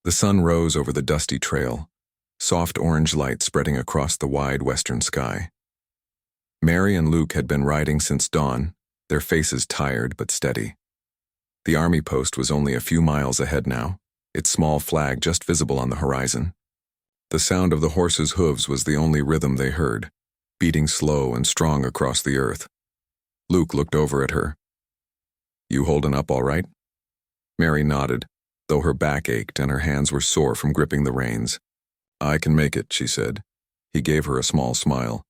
The sun rose over the dusty trail, soft orange light spreading across the wide western sky. Mary and Luke had been riding since dawn, their faces tired but steady. The army post was only a few miles ahead now, its small flag just visible on the horizon. The sound of the horses' hooves was the only rhythm they heard, beating slow and strong across the earth. Luke looked over at her. "You holding up all right?" Mary nodded, though her back ached and her hands were sore from gripping the reins. "I can make it," she said. He gave her a small smile.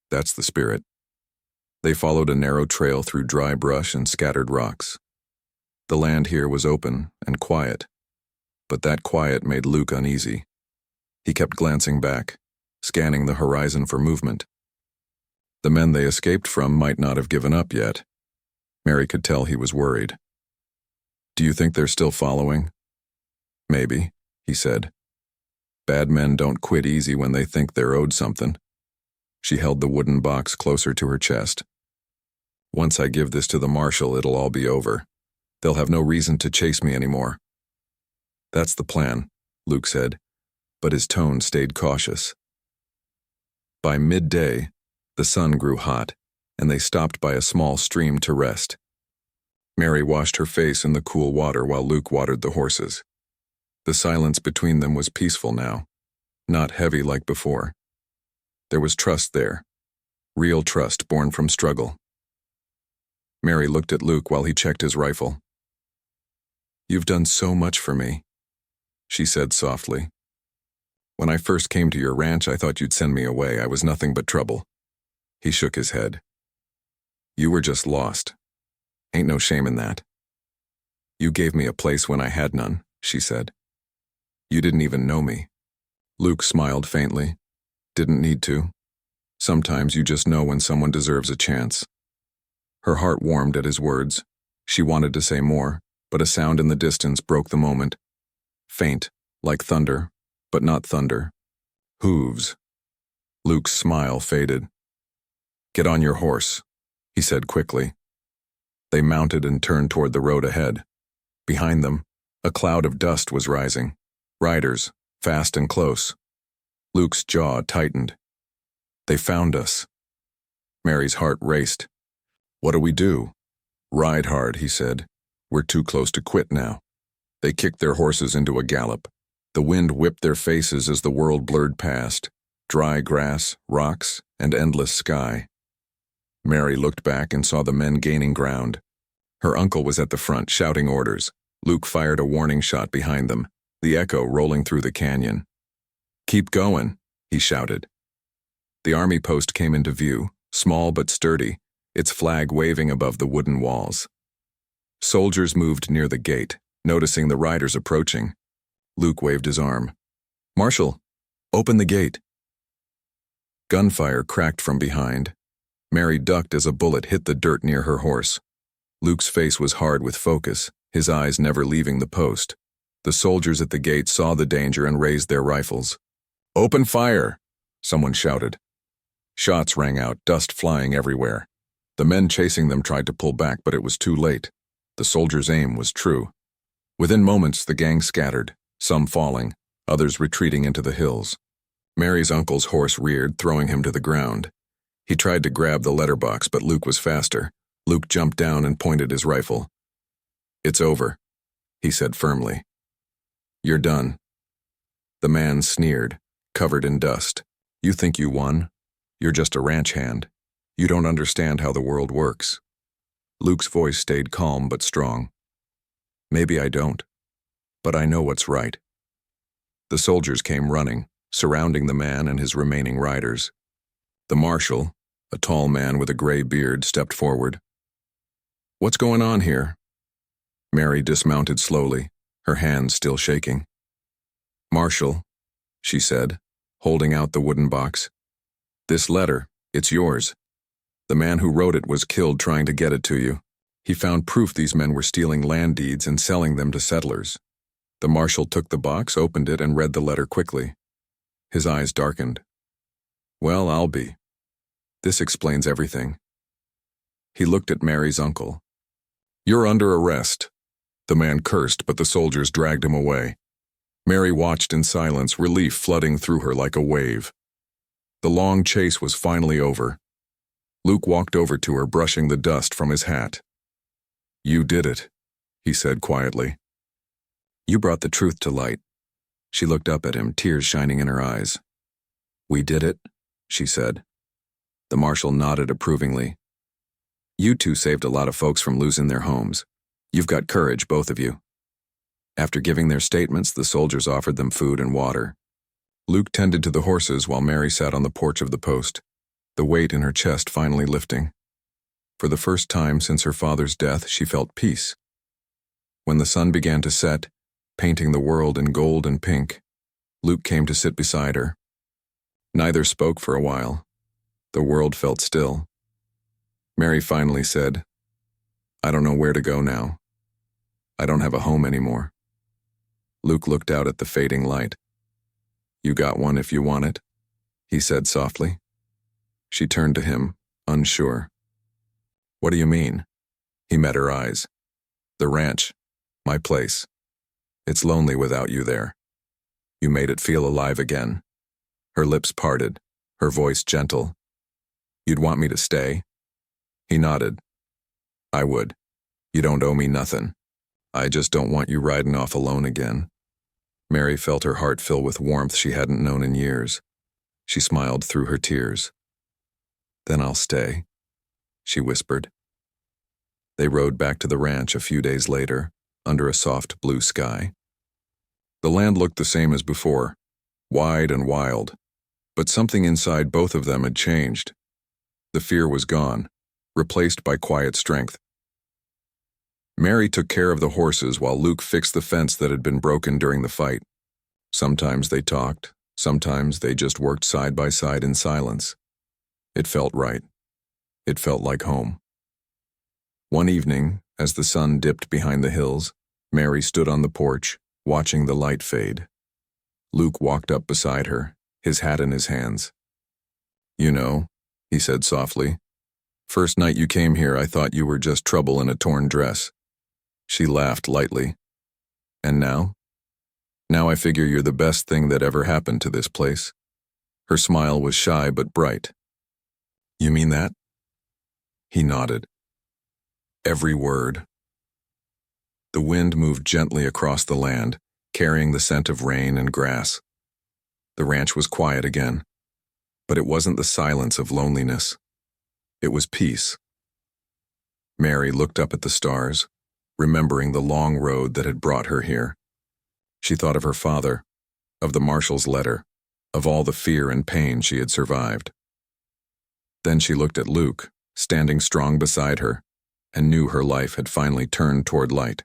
"That's the spirit." They followed a narrow trail through dry brush and scattered rocks. The land here was open and quiet, but that quiet made Luke uneasy. He kept glancing back, scanning the horizon for movement. The men they escaped from might not have given up yet. Mary could tell he was worried. "Do you think they're still following?" "Maybe," he said. "Bad men don't quit easy when they think they're owed something." She held the wooden box closer to her chest. "Once I give this to the marshal, it'll all be over. They'll have no reason to chase me anymore." "That's the plan," Luke said, but his tone stayed cautious. By midday, the sun grew hot, and they stopped by a small stream to rest. Mary washed her face in the cool water while Luke watered the horses. The silence between them was peaceful now, not heavy like before. There was trust there, real trust born from struggle. Mary looked at Luke while he checked his rifle. "You've done so much for me," she said softly. "When I first came to your ranch, I thought you'd send me away. I was nothing but trouble." He shook his head. "You were just lost. Ain't no shame in that." "You gave me a place when I had none," she said. "You didn't even know me." Luke smiled faintly. "Didn't need to. Sometimes you just know when someone deserves a chance." Her heart warmed at his words. She wanted to say more, but a sound in the distance broke the moment. Faint, like thunder, but not thunder. Hooves. Luke's smile faded. "Get on your horse," he said quickly. They mounted and turned toward the road ahead. Behind them, a cloud of dust was rising. Riders, fast and close. Luke's jaw tightened. "They found us." Mary's heart raced. "What do we do?" "Ride hard," he said. "We're too close to quit now." They kicked their horses into a gallop. The wind whipped their faces as the world blurred past. Dry grass, rocks, and endless sky. Mary looked back and saw the men gaining ground. Her uncle was at the front, shouting orders. Luke fired a warning shot behind them, the echo rolling through the canyon. "Keep going," he shouted. The army post came into view, small but sturdy, its flag waving above the wooden walls. Soldiers moved near the gate, noticing the riders approaching. Luke waved his arm. "Marshal, open the gate." Gunfire cracked from behind. Mary ducked as a bullet hit the dirt near her horse. Luke's face was hard with focus, his eyes never leaving the post. The soldiers at the gate saw the danger and raised their rifles. "Open fire!" someone shouted. Shots rang out, dust flying everywhere. The men chasing them tried to pull back, but it was too late. The soldiers' aim was true. Within moments, the gang scattered, some falling, others retreating into the hills. Mary's uncle's horse reared, throwing him to the ground. He tried to grab the letterbox, but Luke was faster. Luke jumped down and pointed his rifle. "It's over," he said firmly. "You're done." The man sneered, covered in dust. "You think you won? You're just a ranch hand. You don't understand how the world works." Luke's voice stayed calm but strong. "Maybe I don't, but I know what's right." The soldiers came running, surrounding the man and his remaining riders. The marshal, a tall man with a gray beard, stepped forward. "What's going on here?" Mary dismounted slowly, her hands still shaking. "Marshal," she said, holding out the wooden box. "This letter, it's yours. The man who wrote it was killed trying to get it to you. He found proof these men were stealing land deeds and selling them to settlers." The marshal took the box, opened it, and read the letter quickly. His eyes darkened. "Well, I'll be. This explains everything." He looked at Mary's uncle. "You're under arrest." The man cursed, but the soldiers dragged him away. Mary watched in silence, relief flooding through her like a wave. The long chase was finally over. Luke walked over to her, brushing the dust from his hat. "You did it," he said quietly. "You brought the truth to light." She looked up at him, tears shining in her eyes. "We did it," she said. The marshal nodded approvingly. "You two saved a lot of folks from losing their homes. You've got courage, both of you." After giving their statements, the soldiers offered them food and water. Luke tended to the horses while Mary sat on the porch of the post, the weight in her chest finally lifting. For the first time since her father's death, she felt peace. When the sun began to set, painting the world in gold and pink, Luke came to sit beside her. Neither spoke for a while. The world felt still. Mary finally said, "I don't know where to go now. I don't have a home anymore." Luke looked out at the fading light. "You got one if you want it," he said softly. She turned to him, unsure. "What do you mean?" He met her eyes. "The ranch. My place. It's lonely without you there. You made it feel alive again." Her lips parted, her voice gentle. "You'd want me to stay?" He nodded. "I would. You don't owe me nothing. I just don't want you riding off alone again." Mary felt her heart fill with warmth she hadn't known in years. She smiled through her tears. "Then I'll stay," she whispered. They rode back to the ranch a few days later, under a soft blue sky. The land looked the same as before, wide and wild, but something inside both of them had changed. The fear was gone, replaced by quiet strength. Mary took care of the horses while Luke fixed the fence that had been broken during the fight. Sometimes they talked, sometimes they just worked side by side in silence. It felt right. It felt like home. One evening, as the sun dipped behind the hills, Mary stood on the porch, watching the light fade. Luke walked up beside her, his hat in his hands. "You know," he said softly, "first night you came here, I thought you were just trouble in a torn dress." She laughed lightly. "And now? Now I figure you're the best thing that ever happened to this place." Her smile was shy but bright. "You mean that?" He nodded. Every word. The wind moved gently across the land, carrying the scent of rain and grass. The ranch was quiet again, but it wasn't the silence of loneliness. It was peace. Mary looked up at the stars, remembering the long road that had brought her here. She thought of her father, of the marshal's letter, of all the fear and pain she had survived. Then she looked at Luke, standing strong beside her, and knew her life had finally turned toward light.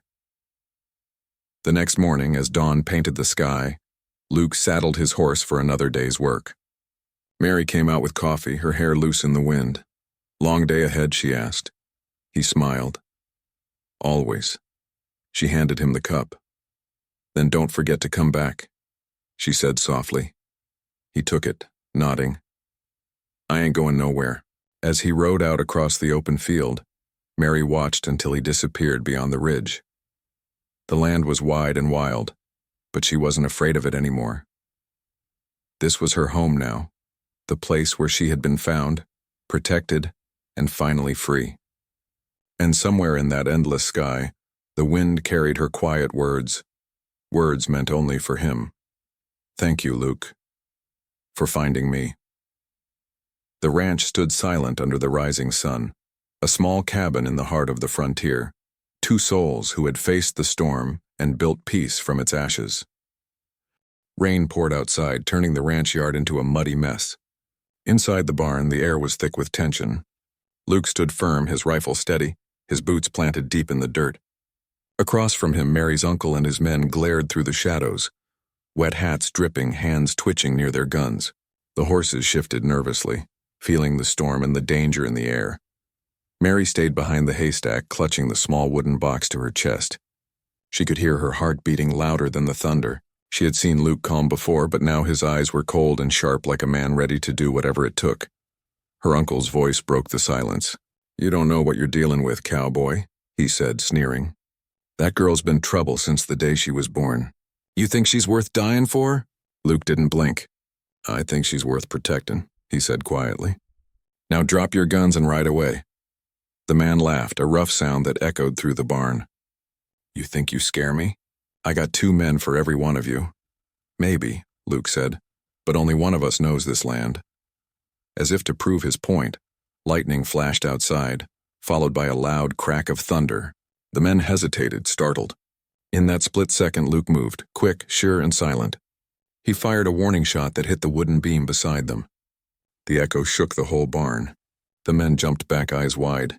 The next morning, as dawn painted the sky, Luke saddled his horse for another day's work. Mary came out with coffee, her hair loose in the wind. "Long day ahead?" she asked. He smiled. "Always." She handed him the cup. "Then don't forget to come back," she said softly. He took it, nodding. "I ain't going nowhere." As he rode out across the open field, Mary watched until he disappeared beyond the ridge. The land was wide and wild, but she wasn't afraid of it anymore. This was her home now, the place where she had been found, protected, and finally free. And somewhere in that endless sky, the wind carried her quiet words meant only for him. "Thank you, Luke, for finding me." The ranch stood silent under the rising sun, a small cabin in the heart of the frontier, two souls who had faced the storm and built peace from its ashes. Rain poured outside, turning the ranch yard into a muddy mess. Inside the barn, the air was thick with tension. Luke stood firm, his rifle steady, his boots planted deep in the dirt. Across from him, Mary's uncle and his men glared through the shadows, wet hats dripping, hands twitching near their guns. The horses shifted nervously, feeling the storm and the danger in the air. Mary stayed behind the haystack, clutching the small wooden box to her chest. She could hear her heart beating louder than the thunder. She had seen Luke calm before, but now his eyes were cold and sharp like a man ready to do whatever it took. Her uncle's voice broke the silence. "You don't know what you're dealing with, cowboy," he said, sneering. "That girl's been trouble since the day she was born. You think she's worth dying for? Luke didn't blink. I think she's worth protecting, he said quietly. Now drop your guns and ride away. The man laughed, a rough sound that echoed through the barn. You think you scare me? I got 2 men for every one of you. Maybe, Luke said, but only one of us knows this land. As if to prove his point, lightning flashed outside, followed by a loud crack of thunder. The men hesitated, startled. In that split second, Luke moved, quick, sure, and silent. He fired a warning shot that hit the wooden beam beside them. The echo shook the whole barn. The men jumped back, eyes wide.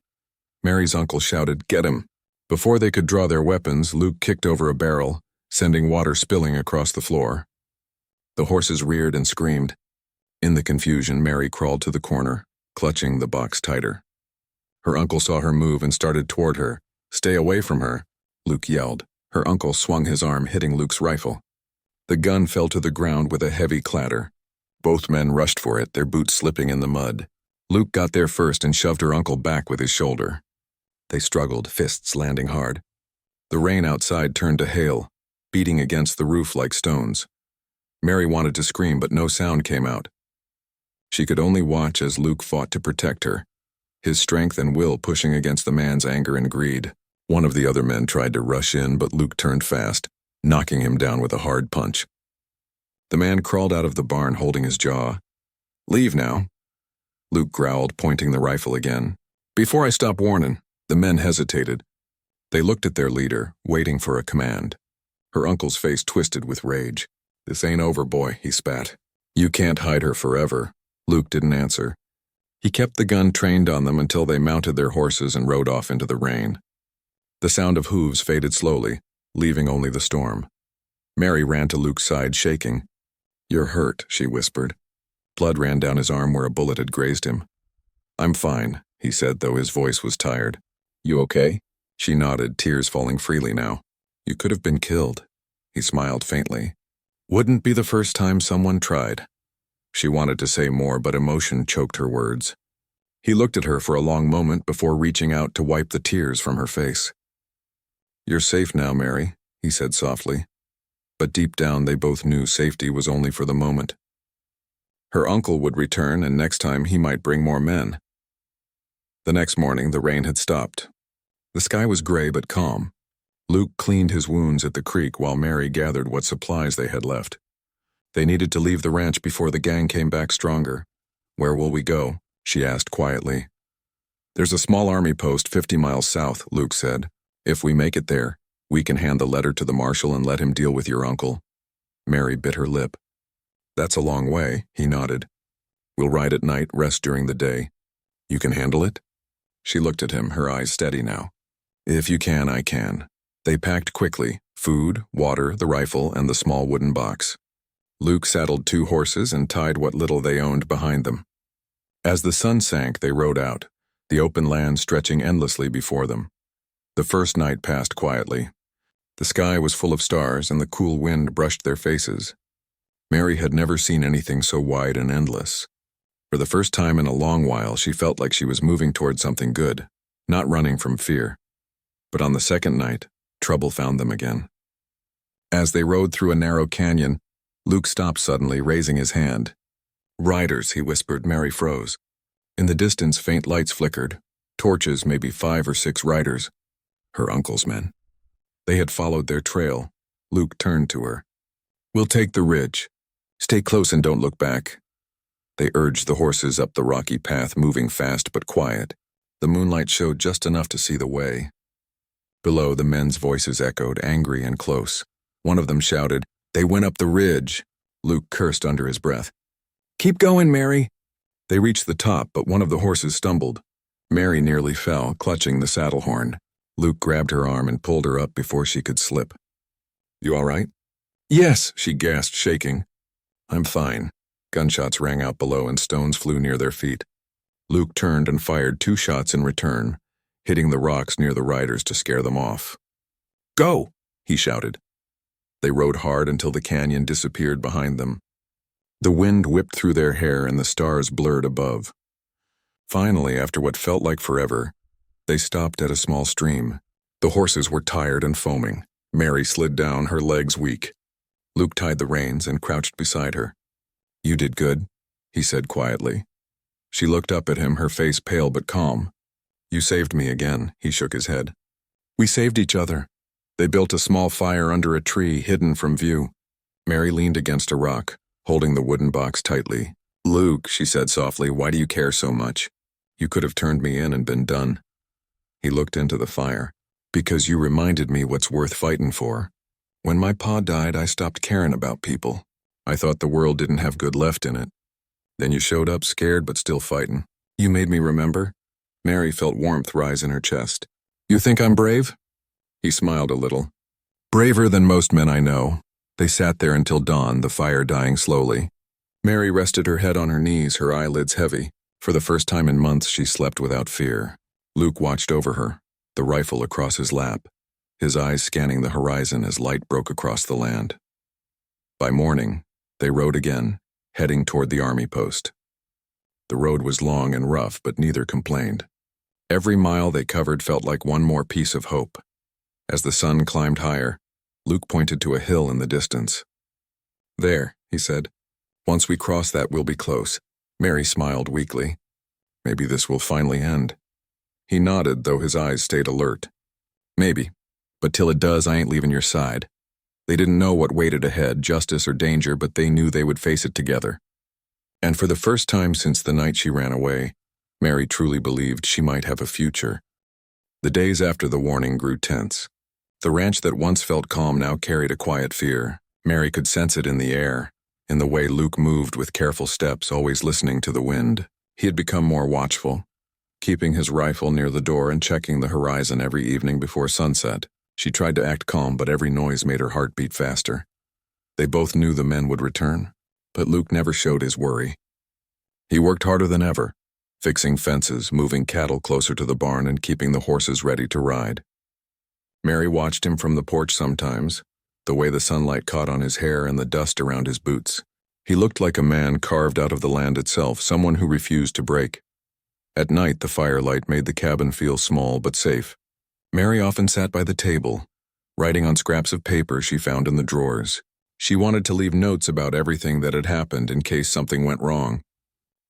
Mary's uncle shouted, "Get him!" Before they could draw their weapons, Luke kicked over a barrel, sending water spilling across the floor. The horses reared and screamed. In the confusion, Mary crawled to the corner, clutching the box tighter. Her uncle saw her move and started toward her. "Stay away from her," Luke yelled. Her uncle swung his arm, hitting Luke's rifle. The gun fell to the ground with a heavy clatter. Both men rushed for it, their boots slipping in the mud. Luke got there first and shoved her uncle back with his shoulder. They struggled, fists landing hard. The rain outside turned to hail, beating against the roof like stones. Mary wanted to scream, but no sound came out. She could only watch as Luke fought to protect her, his strength and will pushing against the man's anger and greed. One of the other men tried to rush in, but Luke turned fast, knocking him down with a hard punch. The man crawled out of the barn holding his jaw. "Leave now," Luke growled, pointing the rifle again. "Before I stop warning." The men hesitated. They looked at their leader, waiting for a command. Her uncle's face twisted with rage. "This ain't over, boy," he spat. "You can't hide her forever." Luke didn't answer. He kept the gun trained on them until they mounted their horses and rode off into the rain. The sound of hooves faded slowly, leaving only the storm. Mary ran to Luke's side, shaking. "You're hurt," she whispered. Blood ran down his arm where a bullet had grazed him. "I'm fine," he said, though his voice was tired. "You okay?" She nodded, tears falling freely now. "You could have been killed." He smiled faintly. "Wouldn't be the first time someone tried." She wanted to say more, but emotion choked her words. He looked at her for a long moment before reaching out to wipe the tears from her face. "You're safe now, Mary," he said softly. But deep down they both knew safety was only for the moment. Her uncle would return, and next time he might bring more men. The next morning the rain had stopped. The sky was gray but calm. Luke cleaned his wounds at the creek while Mary gathered what supplies they had left. They needed to leave the ranch before the gang came back stronger. "Where will we go?" she asked quietly. "There's a small army post 50 miles south," Luke said. "If we make it there, we can hand the letter to the marshal and let him deal with your uncle." Mary bit her lip. "That's a long way," he nodded. "We'll ride at night, rest during the day. You can handle it?" She looked at him, her eyes steady now. "If you can, I can." They packed quickly, food, water, the rifle, and the small wooden box. Luke saddled 2 horses and tied what little they owned behind them. As the sun sank, they rode out, the open land stretching endlessly before them. The first night passed quietly. The sky was full of stars, and the cool wind brushed their faces. Mary had never seen anything so wide and endless. For the first time in a long while, she felt like she was moving toward something good, not running from fear. But on the second night, trouble found them again. As they rode through a narrow canyon, Luke stopped suddenly, raising his hand. "Riders," he whispered. Mary froze. In the distance, faint lights flickered. Torches, maybe 5 or 6 riders. Her uncle's men. They had followed their trail. Luke turned to her. "We'll take the ridge. Stay close and don't look back." They urged the horses up the rocky path, moving fast but quiet. The moonlight showed just enough to see the way. Below, the men's voices echoed, angry and close. One of them shouted, "They went up the ridge." Luke cursed under his breath. "Keep going, Mary." They reached the top, but one of the horses stumbled. Mary nearly fell, clutching the saddle horn. Luke grabbed her arm and pulled her up before she could slip. "You all right?" "Yes," she gasped, shaking. "I'm fine." Gunshots rang out below and stones flew near their feet. Luke turned and fired 2 shots in return, hitting the rocks near the riders to scare them off. "Go!" he shouted. They rode hard until the canyon disappeared behind them. The wind whipped through their hair and the stars blurred above. Finally, after what felt like forever, they stopped at a small stream. The horses were tired and foaming. Mary slid down, her legs weak. Luke tied the reins and crouched beside her. "You did good," he said quietly. She looked up at him, her face pale but calm. "You saved me again," he shook his head. "We saved each other." They built a small fire under a tree, hidden from view. Mary leaned against a rock, holding the wooden box tightly. "Luke," she said softly, "why do you care so much? You could have turned me in and been done." He looked into the fire. "Because you reminded me what's worth fighting for. When my pa died, I stopped caring about people. I thought the world didn't have good left in it. Then you showed up scared but still fighting. You made me remember." Mary felt warmth rise in her chest. "You think I'm brave?" He smiled a little. "Braver than most men I know." They sat there until dawn, the fire dying slowly. Mary rested her head on her knees, her eyelids heavy. For the first time in months, she slept without fear. Luke watched over her, the rifle across his lap, his eyes scanning the horizon as light broke across the land. By morning, they rode again, heading toward the army post. The road was long and rough, but neither complained. Every mile they covered felt like one more piece of hope. As the sun climbed higher, Luke pointed to a hill in the distance. "There," he said. "Once we cross that, we'll be close." Mary smiled weakly. "Maybe this will finally end." He nodded, though his eyes stayed alert. "Maybe. But till it does, I ain't leaving your side." They didn't know what waited ahead, justice or danger, but they knew they would face it together. And for the first time since the night she ran away, Mary truly believed she might have a future. The days after the warning grew tense. The ranch that once felt calm now carried a quiet fear. Mary could sense it in the air, in the way Luke moved with careful steps, always listening to the wind. He had become more watchful, keeping his rifle near the door and checking the horizon every evening before sunset. She tried to act calm, but every noise made her heart beat faster. They both knew the men would return, but Luke never showed his worry. He worked harder than ever, fixing fences, moving cattle closer to the barn, and keeping the horses ready to ride. Mary watched him from the porch sometimes, the way the sunlight caught on his hair and the dust around his boots. He looked like a man carved out of the land itself, someone who refused to break. At night, the firelight made the cabin feel small but safe. Mary often sat by the table, writing on scraps of paper she found in the drawers. She wanted to leave notes about everything that had happened in case something went wrong.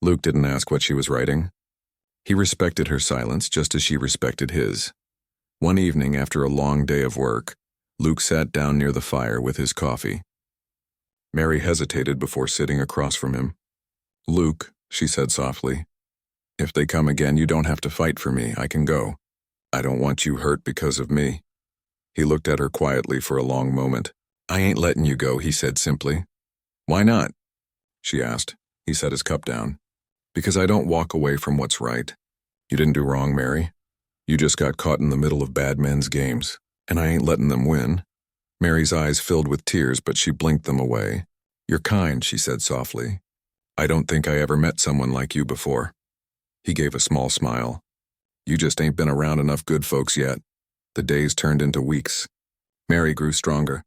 Luke didn't ask what she was writing. He respected her silence just as she respected his. One evening, after a long day of work, Luke sat down near the fire with his coffee. Mary hesitated before sitting across from him. "Luke," she said softly, "if they come again, you don't have to fight for me. I can go. I don't want you hurt because of me." He looked at her quietly for a long moment. "I ain't letting you go," he said simply. "Why not?" she asked. He set his cup down. "Because I don't walk away from what's right. You didn't do wrong, Mary. You just got caught in the middle of bad men's games, and I ain't letting them win." Mary's eyes filled with tears, but she blinked them away. "You're kind," she said softly. "I don't think I ever met someone like you before." He gave a small smile. "You just ain't been around enough good folks yet." The days turned into weeks. Mary grew stronger.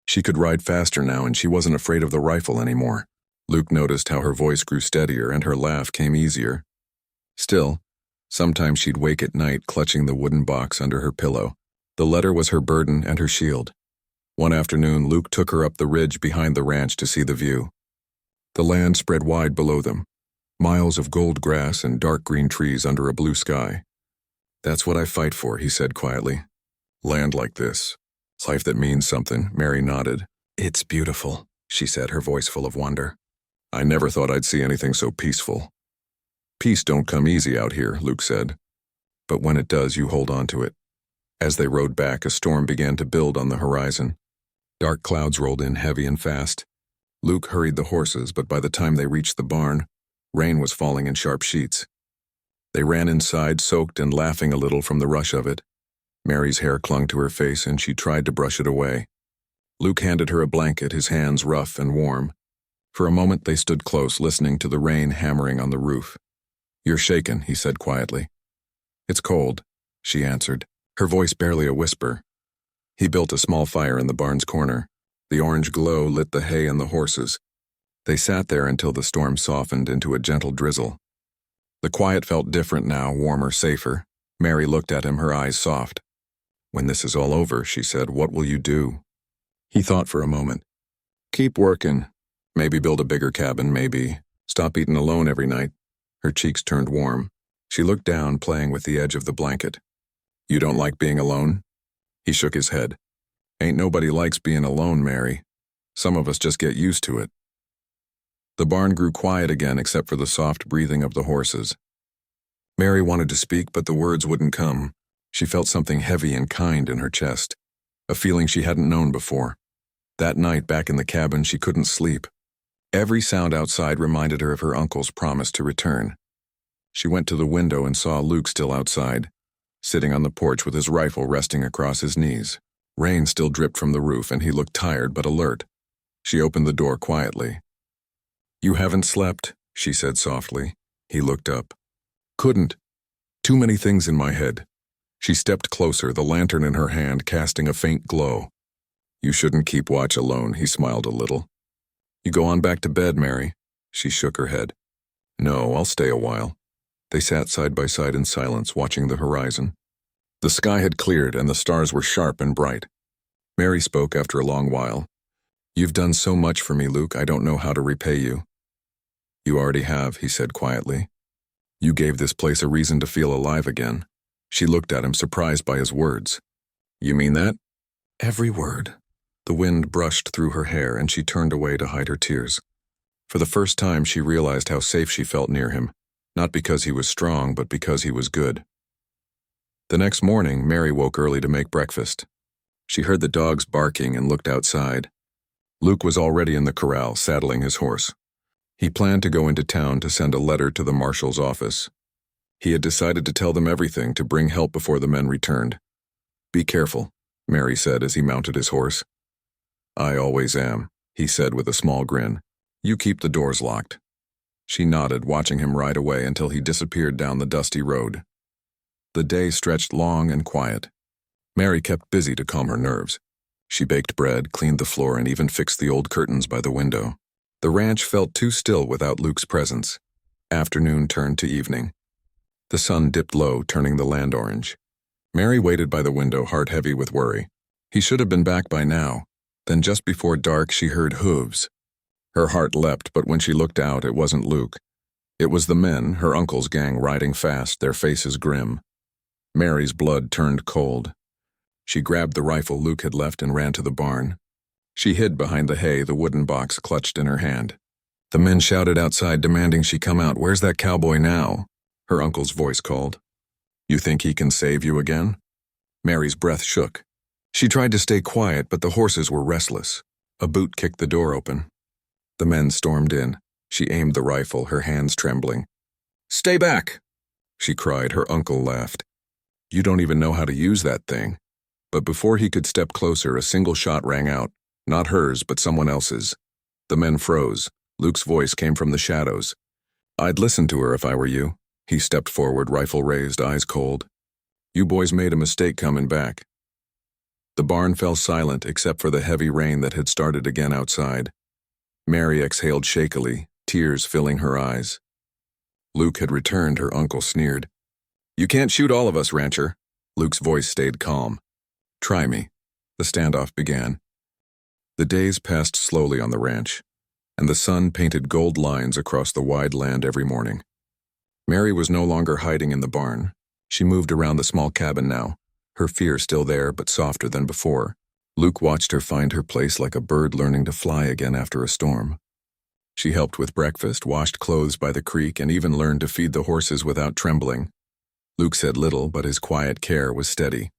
She could ride faster now, and she wasn't afraid of the rifle anymore. Luke noticed how her voice grew steadier and her laugh came easier. Still, sometimes she'd wake at night clutching the wooden box under her pillow. The letter was her burden and her shield. One afternoon, Luke took her up the ridge behind the ranch to see the view. The land spread wide below them, miles of gold grass and dark green trees under a blue sky. "That's what I fight for," he said quietly. "Land like this. Life that means something." Mary nodded. "It's beautiful," she said, her voice full of wonder. "I never thought I'd see anything so peaceful." "Peace don't come easy out here," Luke said. "But when it does, you hold on to it." As they rode back, a storm began to build on the horizon. Dark clouds rolled in heavy and fast. Luke hurried the horses, but by the time they reached the barn, rain was falling in sharp sheets. They ran inside, soaked and laughing a little from the rush of it. Mary's hair clung to her face, and she tried to brush it away. Luke handed her a blanket, his hands rough and warm. For a moment they stood close, listening to the rain hammering on the roof. "You're shaken," he said quietly. "It's cold," she answered, her voice barely a whisper. He built a small fire in the barn's corner. The orange glow lit the hay and the horses. They sat there until the storm softened into a gentle drizzle. The quiet felt different now, warmer, safer. Mary looked at him, her eyes soft. "When this is all over," she said, "what will you do?" He thought for a moment. Keep working. Maybe build a bigger cabin, maybe. Stop eating alone every night. Her cheeks turned warm. She looked down, playing with the edge of the blanket. You don't like being alone? He shook his head. Ain't nobody likes being alone, Mary. Some of us just get used to it. The barn grew quiet again except for the soft breathing of the horses. Mary wanted to speak, but the words wouldn't come. She felt something heavy and kind in her chest, a feeling she hadn't known before. That night back in the cabin, she couldn't sleep. Every sound outside reminded her of her uncle's promise to return. She went to the window and saw Luke still outside, sitting on the porch with his rifle resting across his knees. Rain still dripped from the roof, and he looked tired but alert. She opened the door quietly. You haven't slept, she said softly. He looked up. Couldn't. Too many things in my head. She stepped closer, the lantern in her hand casting a faint glow. You shouldn't keep watch alone, he smiled a little. You go on back to bed, Mary. She shook her head. No, I'll stay a while. They sat side by side in silence, watching the horizon. The sky had cleared and the stars were sharp and bright. Mary spoke after a long while. You've done so much for me, Luke, I don't know how to repay you. You already have, he said quietly. You gave this place a reason to feel alive again. She looked at him, surprised by his words. You mean that? Every word. The wind brushed through her hair and she turned away to hide her tears. For the first time she realized how safe she felt near him, not because he was strong, but because he was good. The next morning, Mary woke early to make breakfast. She heard the dogs barking and looked outside. Luke was already in the corral, saddling his horse. He planned to go into town to send a letter to the marshal's office. He had decided to tell them everything, to bring help before the men returned. Be careful, Mary said as he mounted his horse. I always am, he said with a small grin. You keep the doors locked. She nodded, watching him ride away until he disappeared down the dusty road. The day stretched long and quiet. Mary kept busy to calm her nerves. She baked bread, cleaned the floor, and even fixed the old curtains by the window. The ranch felt too still without Luke's presence. Afternoon turned to evening. The sun dipped low, turning the land orange. Mary waited by the window, heart heavy with worry. He should have been back by now. Then just before dark, she heard hooves. Her heart leapt, but when she looked out, it wasn't Luke. It was the men, her uncle's gang, riding fast, their faces grim. Mary's blood turned cold. She grabbed the rifle Luke had left and ran to the barn. She hid behind the hay, the wooden box clutched in her hand. The men shouted outside, demanding she come out. Where's that cowboy now? Her uncle's voice called. You think he can save you again? Mary's breath shook. She tried to stay quiet, but the horses were restless. A boot kicked the door open. The men stormed in. She aimed the rifle, her hands trembling. Stay back, she cried. Her uncle laughed. You don't even know how to use that thing. But before he could step closer, a single shot rang out. Not hers, but someone else's. The men froze. Luke's voice came from the shadows. I'd listen to her if I were you. He stepped forward, rifle raised, eyes cold. You boys made a mistake coming back. The barn fell silent except for the heavy rain that had started again outside. Mary exhaled shakily, tears filling her eyes. Luke had returned, her uncle sneered. You can't shoot all of us, rancher. Luke's voice stayed calm. Try me. The standoff began. The days passed slowly on the ranch, and the sun painted gold lines across the wide land every morning. Mary was no longer hiding in the barn. She moved around the small cabin now, her fear still there but softer than before. Luke watched her find her place like a bird learning to fly again after a storm. She helped with breakfast, washed clothes by the creek, and even learned to feed the horses without trembling. Luke said little, but his quiet care was steady.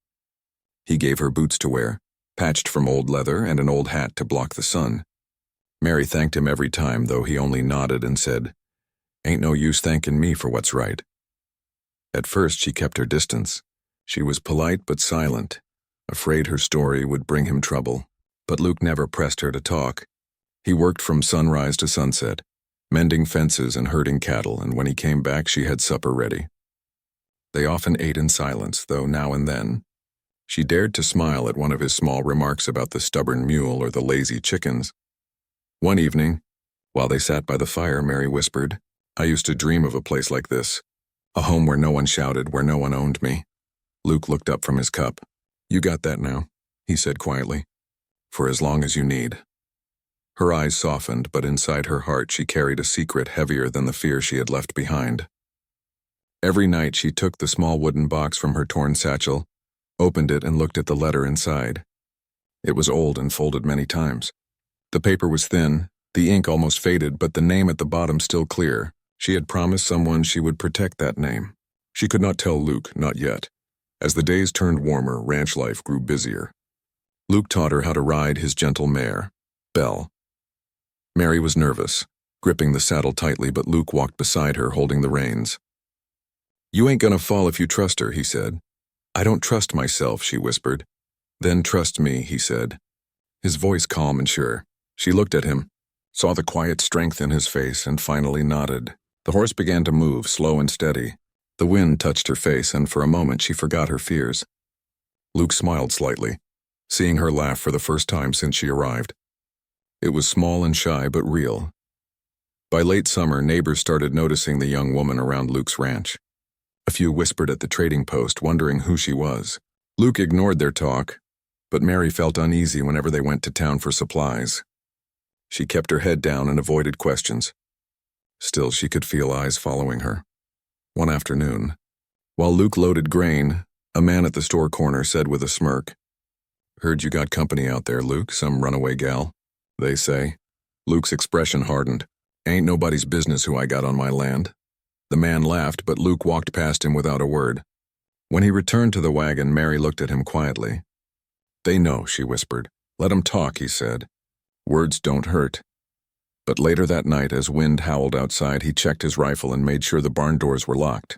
He gave her boots to wear, patched from old leather, and an old hat to block the sun. Mary thanked him every time, though he only nodded and said, Ain't no use thanking me for what's right. At first she kept her distance. She was polite but silent, afraid her story would bring him trouble. But Luke never pressed her to talk. He worked from sunrise to sunset, mending fences and herding cattle, and when he came back she had supper ready. They often ate in silence, though now and then she dared to smile at one of his small remarks about the stubborn mule or the lazy chickens. One evening, while they sat by the fire, Mary whispered, I used to dream of a place like this, a home where no one shouted, where no one owned me. Luke looked up from his cup. You got that now, he said quietly. For as long as you need. Her eyes softened, but inside her heart she carried a secret heavier than the fear she had left behind. Every night she took the small wooden box from her torn satchel, opened it and looked at the letter inside. It was old and folded many times. The paper was thin, the ink almost faded, but the name at the bottom still clear. She had promised someone she would protect that name. She could not tell Luke, not yet. As the days turned warmer, ranch life grew busier. Luke taught her how to ride his gentle mare, Belle. Mary was nervous, gripping the saddle tightly, but Luke walked beside her, holding the reins. "You ain't gonna fall if you trust her," he said. "I don't trust myself," she whispered. "Then trust me," he said, his voice calm and sure. She looked at him, saw the quiet strength in his face, and finally nodded. The horse began to move, slow and steady. The wind touched her face, and for a moment she forgot her fears. Luke smiled slightly, seeing her laugh for the first time since she arrived. It was small and shy, but real. By late summer, neighbors started noticing the young woman around Luke's ranch. A few whispered at the trading post, wondering who she was. Luke ignored their talk, but Mary felt uneasy whenever they went to town for supplies. She kept her head down and avoided questions. Still, she could feel eyes following her. One afternoon, while Luke loaded grain, a man at the store corner said with a smirk, "Heard you got company out there, Luke, some runaway gal, they say." Luke's expression hardened. "Ain't nobody's business who I got on my land." The man laughed, but Luke walked past him without a word. When he returned to the wagon, Mary looked at him quietly. "They know," she whispered. "Let 'em talk," he said. "Words don't hurt." But later that night, as wind howled outside, he checked his rifle and made sure the barn doors were locked.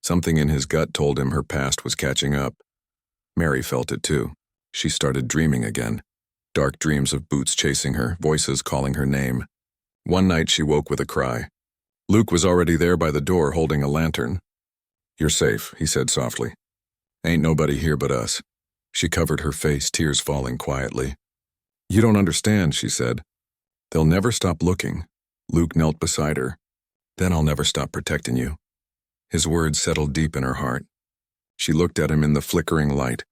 Something in his gut told him her past was catching up. Mary felt it too. She started dreaming again. Dark dreams of boots chasing her, voices calling her name. One night she woke with a cry. Luke was already there by the door holding a lantern. "You're safe," he said softly. "Ain't nobody here but us." She covered her face, tears falling quietly. "You don't understand," she said. "They'll never stop looking." Luke knelt beside her. "Then I'll never stop protecting you." His words settled deep in her heart. She looked at him in the flickering light,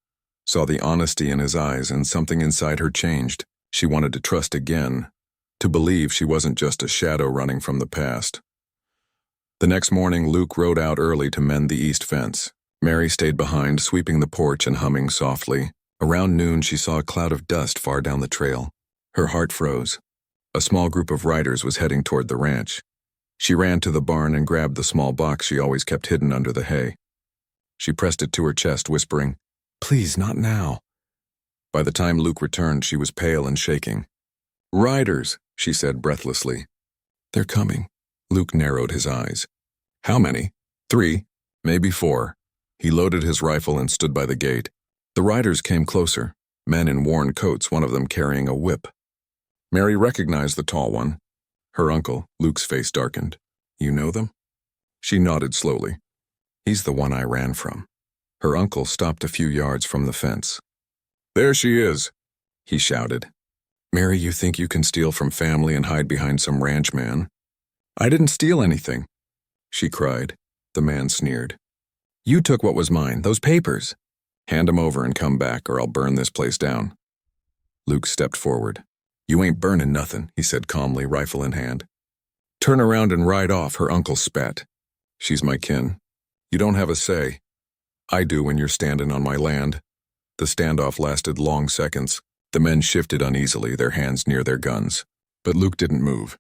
saw the honesty in his eyes, and something inside her changed. She wanted to trust again, to believe she wasn't just a shadow running from the past. The next morning, Luke rode out early to mend the east fence. Mary stayed behind, sweeping the porch and humming softly. Around noon, she saw a cloud of dust far down the trail. Her heart froze. A small group of riders was heading toward the ranch. She ran to the barn and grabbed the small box she always kept hidden under the hay. She pressed it to her chest, whispering, "Please, not now." By the time Luke returned, she was pale and shaking. "Riders," she said breathlessly. "They're coming." Luke narrowed his eyes. "How many?" "3, maybe 4. He loaded his rifle and stood by the gate. The riders came closer, men in worn coats, one of them carrying a whip. Mary recognized the tall one. Her uncle. Luke's face darkened. "You know them?" She nodded slowly. "He's the one I ran from." Her uncle stopped a few yards from the fence. "There she is," he shouted. "Mary, you think you can steal from family and hide behind some ranch man?" "I didn't steal anything," she cried. The man sneered. "You took what was mine, those papers. Hand 'em over and come back, or I'll burn this place down." Luke stepped forward. "You ain't burning nothing," he said calmly, rifle in hand. "Turn around and ride off," her uncle spat. "She's my kin. You don't have a say. I do when you're standing on my land." The standoff lasted long seconds. The men shifted uneasily, their hands near their guns. But Luke didn't move.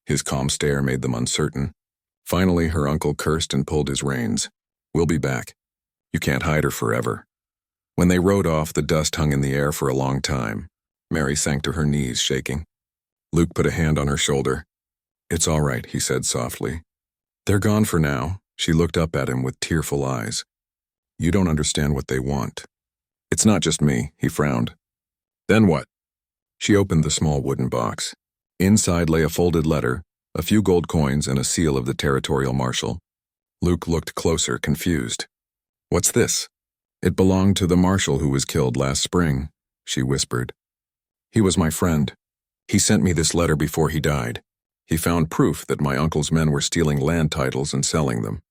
His calm stare made them uncertain. Finally, her uncle cursed and pulled his reins. "We'll be back. You can't hide her forever." When they rode off, the dust hung in the air for a long time. Mary sank to her knees, shaking. Luke put a hand on her shoulder. "It's all right," he said softly. "They're gone for now." She looked up at him with tearful eyes. "You don't understand what they want." "It's not just me," he frowned. "Then what?" She opened the small wooden box. Inside lay a folded letter, a few gold coins, and a seal of the territorial marshal. Luke looked closer, confused. "What's this?" "It belonged to the marshal who was killed last spring," she whispered. "He was my friend. He sent me this letter before he died. He found proof that my uncle's men were stealing land titles and selling them.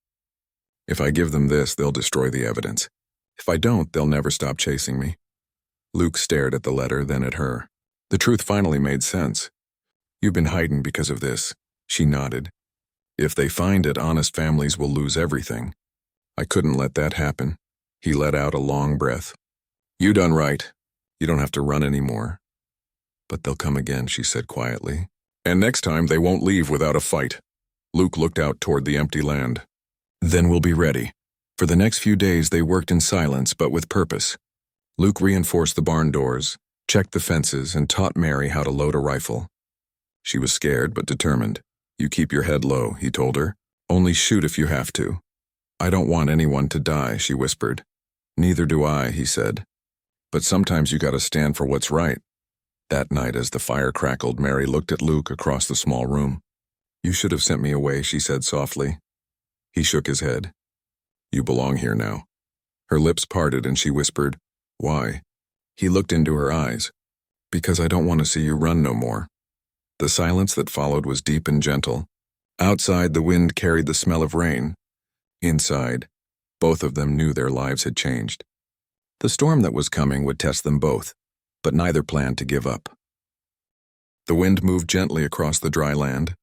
If I give them this, they'll destroy the evidence. If I don't, they'll never stop chasing me." Luke stared at the letter, then at her. The truth finally made sense. You've been hiding because of this. She nodded. If they find it, honest families will lose everything. I couldn't let that happen. He let out a long breath. You done right. You don't have to run anymore. But they'll come again, she said quietly. And next time they won't leave without a fight. Luke looked out toward the empty land. Then we'll be ready. For the next few days they worked in silence but with purpose. Luke reinforced the barn doors, checked the fences, and taught Mary how to load a rifle. She was scared but determined. You keep your head low, he told her. Only shoot if you have to. I don't want anyone to die, she whispered. Neither do I, he said. But sometimes you gotta stand for what's right. That night, as the fire crackled, Mary looked at Luke across the small room. You should have sent me away, she said softly. He shook his head. You belong here now. Her lips parted and she whispered, Why? He looked into her eyes. Because I don't want to see you run no more. The silence that followed was deep and gentle. Outside, the wind carried the smell of rain. Inside, both of them knew their lives had changed. The storm that was coming would test them both, but neither planned to give up. The wind moved gently across the dry land,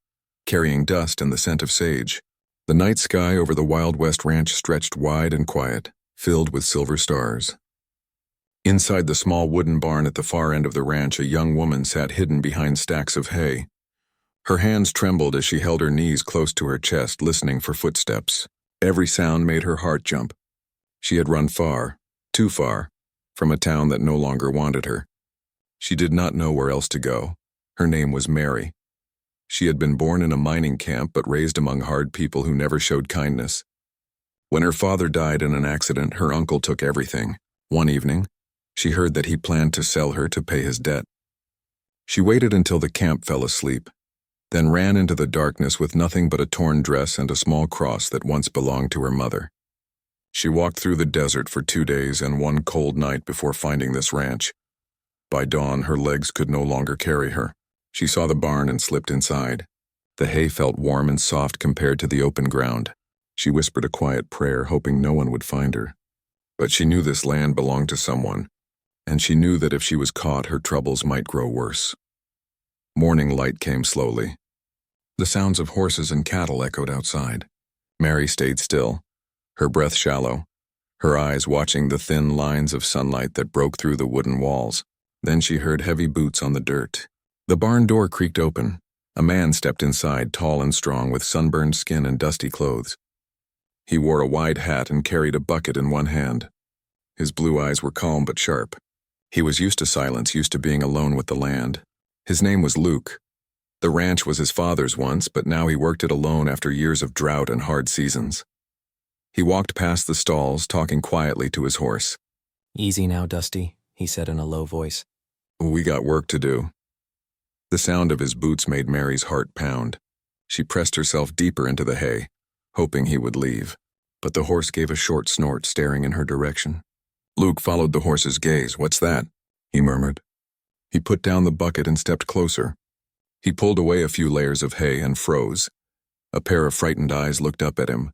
carrying dust and the scent of sage. The night sky over the Wild West ranch stretched wide and quiet, filled with silver stars. Inside the small wooden barn at the far end of the ranch, a young woman sat hidden behind stacks of hay. Her hands trembled as she held her knees close to her chest, listening for footsteps. Every sound made her heart jump. She had run far, too far, from a town that no longer wanted her. She did not know where else to go. Her name was Mary. She had been born in a mining camp but raised among hard people who never showed kindness. When her father died in an accident, her uncle took everything. One evening, she heard that he planned to sell her to pay his debt. She waited until the camp fell asleep, then ran into the darkness with nothing but a torn dress and a small cross that once belonged to her mother. She walked through the desert for 2 days and one cold night before finding this ranch. By dawn, her legs could no longer carry her. She saw the barn and slipped inside. The hay felt warm and soft compared to the open ground. She whispered a quiet prayer, hoping no one would find her. But she knew this land belonged to someone, and she knew that if she was caught, her troubles might grow worse. Morning light came slowly. The sounds of horses and cattle echoed outside. Mary stayed still, her breath shallow, her eyes watching the thin lines of sunlight that broke through the wooden walls. Then she heard heavy boots on the dirt. The barn door creaked open. A man stepped inside, tall and strong, with sunburned skin and dusty clothes. He wore a wide hat and carried a bucket in one hand. His blue eyes were calm but sharp. He was used to silence, used to being alone with the land. His name was Luke. The ranch was his father's once, but now he worked it alone after years of drought and hard seasons. He walked past the stalls, talking quietly to his horse. Easy now, Dusty, he said in a low voice. We got work to do. The sound of his boots made Mary's heart pound. She pressed herself deeper into the hay, hoping he would leave. But the horse gave a short snort, staring in her direction. Luke followed the horse's gaze. What's that? He murmured. He put down the bucket and stepped closer. He pulled away a few layers of hay and froze. A pair of frightened eyes looked up at him.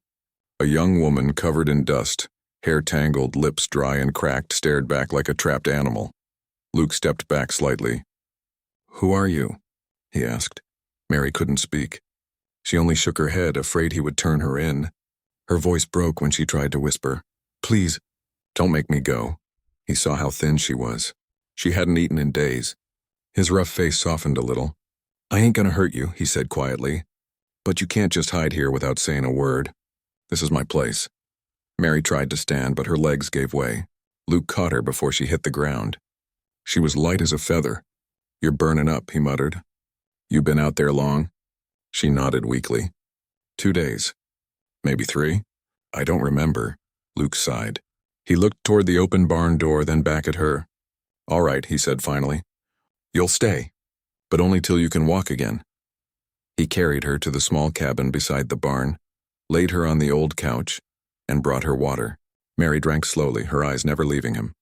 A young woman covered in dust, hair tangled, lips dry and cracked, stared back like a trapped animal. Luke stepped back slightly. Who are you? He asked. Mary couldn't speak. She only shook her head, afraid he would turn her in. Her voice broke when she tried to whisper. Please, don't make me go. He saw how thin she was. She hadn't eaten in days. His rough face softened a little. I ain't gonna hurt you, he said quietly. But you can't just hide here without saying a word. This is my place. Mary tried to stand, but her legs gave way. Luke caught her before she hit the ground. She was light as a feather. You're burning up, he muttered. You been out there long? She nodded weakly. 2 days. Maybe 3? I don't remember. Luke sighed. He looked toward the open barn door, then back at her. All right, he said finally. You'll stay, but only till you can walk again. He carried her to the small cabin beside the barn, laid her on the old couch, and brought her water. Mary drank slowly, her eyes never leaving him.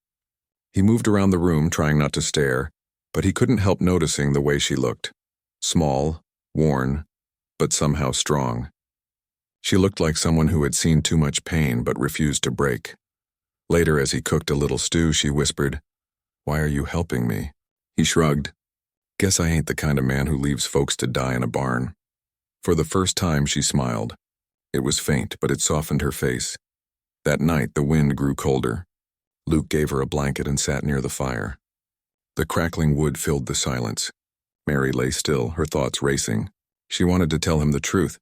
He moved around the room, trying not to stare, but he couldn't help noticing the way she looked. Small, worn, but somehow strong. She looked like someone who had seen too much pain but refused to break. Later, as he cooked a little stew, she whispered, Why are you helping me? He shrugged. Guess I ain't the kind of man who leaves folks to die in a barn. For the first time, she smiled. It was faint, but it softened her face. That night, the wind grew colder. Luke gave her a blanket and sat near the fire. The crackling wood filled the silence. Mary lay still, her thoughts racing. She wanted to tell him the truth,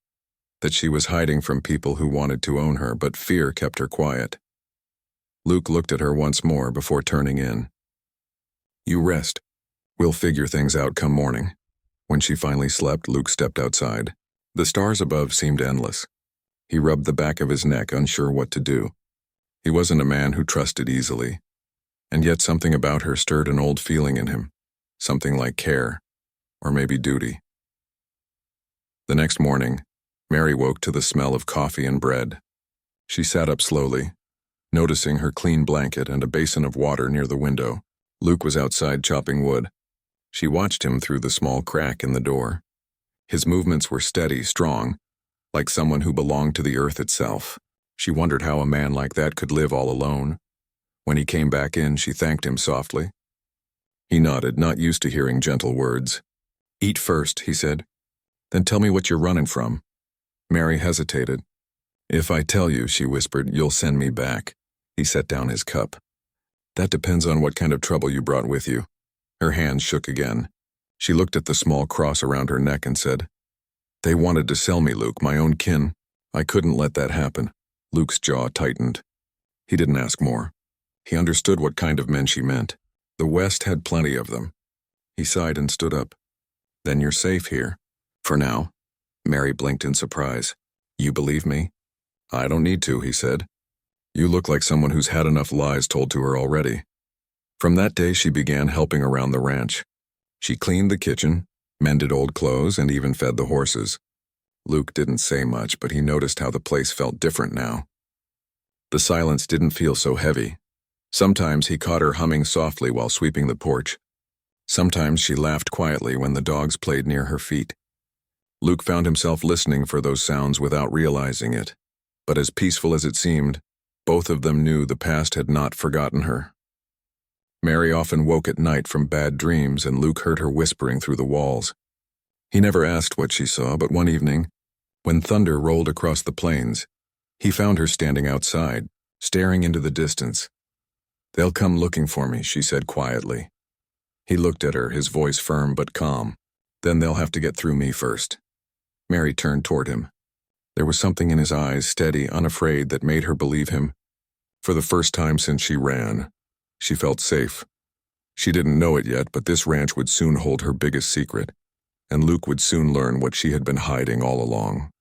that she was hiding from people who wanted to own her, but fear kept her quiet. Luke looked at her once more before turning in. You rest. We'll figure things out come morning. When she finally slept, Luke stepped outside. The stars above seemed endless. He rubbed the back of his neck, unsure what to do. He wasn't a man who trusted easily. And yet something about her stirred an old feeling in him. Something like care. Or maybe duty. The next morning, Mary woke to the smell of coffee and bread. She sat up slowly, noticing her clean blanket and a basin of water near the window. Luke was outside chopping wood. She watched him through the small crack in the door. His movements were steady, strong, like someone who belonged to the earth itself. She wondered how a man like that could live all alone. When he came back in, she thanked him softly. He nodded, not used to hearing gentle words. Eat first, he said. Then tell me what you're running from. Mary hesitated. If I tell you, she whispered, you'll send me back. He set down his cup. That depends on what kind of trouble you brought with you. Her hands shook again. She looked at the small cross around her neck and said, They wanted to sell me, Luke, my own kin. I couldn't let that happen. Luke's jaw tightened. He didn't ask more. He understood what kind of men she meant. The West had plenty of them. He sighed and stood up. Then you're safe here. For now. Mary blinked in surprise. You believe me? I don't need to, he said. You look like someone who's had enough lies told to her already. From that day, she began helping around the ranch. She cleaned the kitchen, mended old clothes, and even fed the horses. Luke didn't say much, but he noticed how the place felt different now. The silence didn't feel so heavy. Sometimes he caught her humming softly while sweeping the porch. Sometimes she laughed quietly when the dogs played near her feet. Luke found himself listening for those sounds without realizing it. But as peaceful as it seemed, both of them knew the past had not forgotten her. Mary often woke at night from bad dreams, and Luke heard her whispering through the walls. He never asked what she saw, but one evening, when thunder rolled across the plains, he found her standing outside, staring into the distance. They'll come looking for me, she said quietly. He looked at her, his voice firm but calm. Then they'll have to get through me first. Mary turned toward him. There was something in his eyes, steady, unafraid, that made her believe him. For the first time since she ran, she felt safe. She didn't know it yet, but this ranch would soon hold her biggest secret, and Luke would soon learn what she had been hiding all along.